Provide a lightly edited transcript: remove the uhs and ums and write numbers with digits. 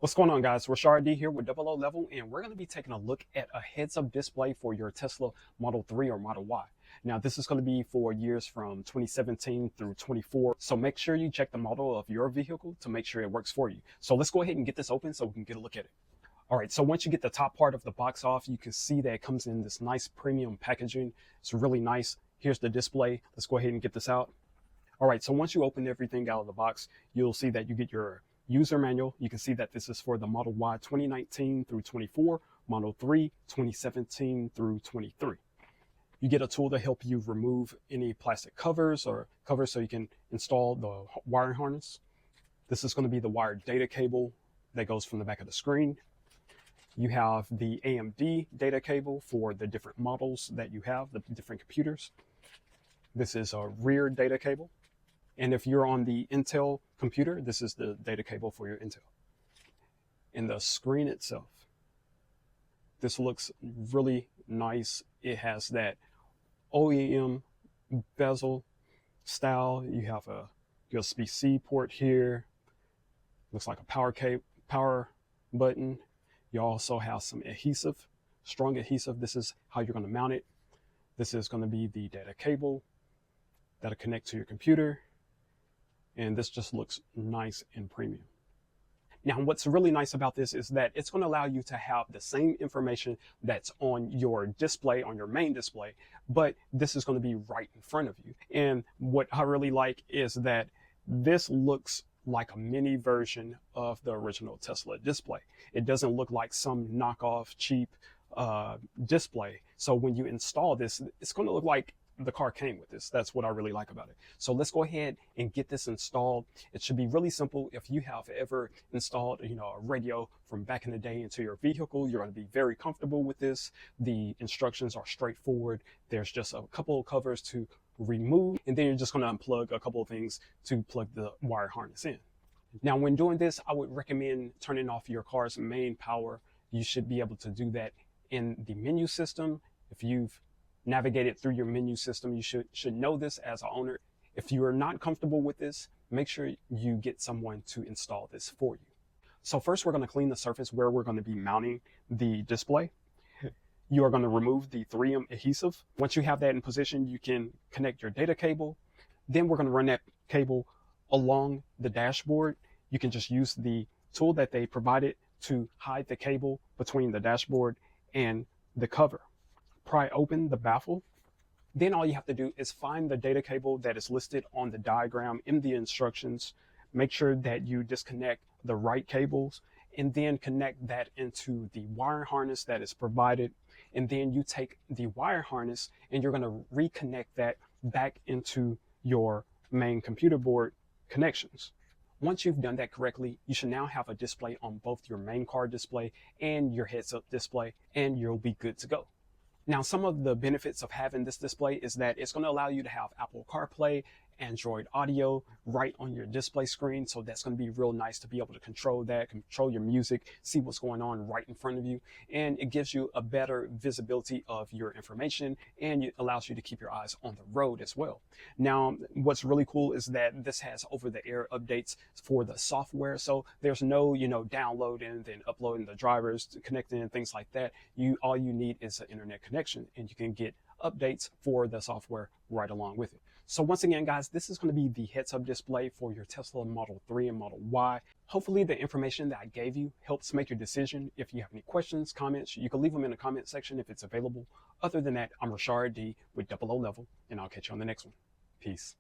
What's going on, guys? Rashard D here with Double O Level, and we're going to be taking a look at a heads-up display for your Tesla Model 3 or Model Y. Now, this is going to be for years from 2017 through 24, so make sure you check the model of your vehicle to make sure it works for you. So let's go ahead and get this open so we can get a look at it. All right, so once you get the top part of the box off, you can see that it comes in this nice premium packaging. It's really nice. Here's the display. Let's go ahead and get this out. All right, so once you open everything out of the box, you'll see that you get your user manual. You can see that this is for the Model Y 2019 through 24, Model 3 2017 through 23. You get a tool to help you remove any plastic covers or covers so you can install the wiring harness. This is going to be the wired data cable that goes from the back of the screen. You have the AMD data cable for the different models that you have, the different computers. This is a rear data cable. And if you're on the Intel computer, this is the data cable for your Intel. And the screen itself, this looks really nice. It has that OEM bezel style. You have a USB-C port here. Looks like a power button. You also have some adhesive, strong adhesive. This is how you're going to mount it. This is going to be the data cable that'll connect to your computer. And this just looks nice and premium. Now, what's really nice about this is that it's going to allow you to have the same information that's on your display, on your main display, but this is going to be right in front of you. And what I really like is that this looks like a mini version of the original Tesla display. It doesn't look like some knockoff cheap display. So when you install this, it's going to look like the car came with this. That's what I really like about it. So let's go ahead and get this installed. It should be really simple. If you have ever installed, a radio from back in the day into your vehicle, you're going to be very comfortable with this. The instructions are straightforward. There's just a couple of covers to remove, and then you're just going to unplug a couple of things to plug the wire harness in. Now, when doing this, I would recommend turning off your car's main power. You should be able to do that in the menu system. If you've navigated through your menu system, you should know this as an owner. If you are not comfortable with this, make sure you get someone to install this for you. So first, we're going to clean the surface where we're going to be mounting the display. You are going to remove the 3M adhesive. Once you have that in position, you can connect your data cable. Then we're going to run that cable along the dashboard. You can just use the tool that they provided to hide the cable between the dashboard and the cover. Pry open the baffle. Then all you have to do is find the data cable that is listed on the diagram in the instructions. Make sure that you disconnect the right cables and then connect that into the wire harness that is provided. And then you take the wire harness and you're going to reconnect that back into your main computer board connections. Once you've done that correctly, you should now have a display on both your main car display and your heads-up display, and you'll be good to go. Now, some of the benefits of having this display is that it's going to allow you to have Apple CarPlay, Android Audio right on your display screen. So that's going to be real nice to be able to control that, control your music, see what's going on right in front of you. And it gives you a better visibility of your information, and it allows you to keep your eyes on the road as well. Now, what's really cool is that this has over-the-air updates for the software. So there's no, downloading and then uploading the drivers, connecting and things like that. All you need is an internet connection, and you can get updates for the software right along with it. So once again, guys, this is going to be the heads-up display for your Tesla Model 3 and Model Y. Hopefully the information that I gave you helps make your decision. If you have any questions, comments, you can leave them in the comment section if it's available. Other than that, I'm Rashard D with Double O Level, and I'll catch you on the next one. Peace.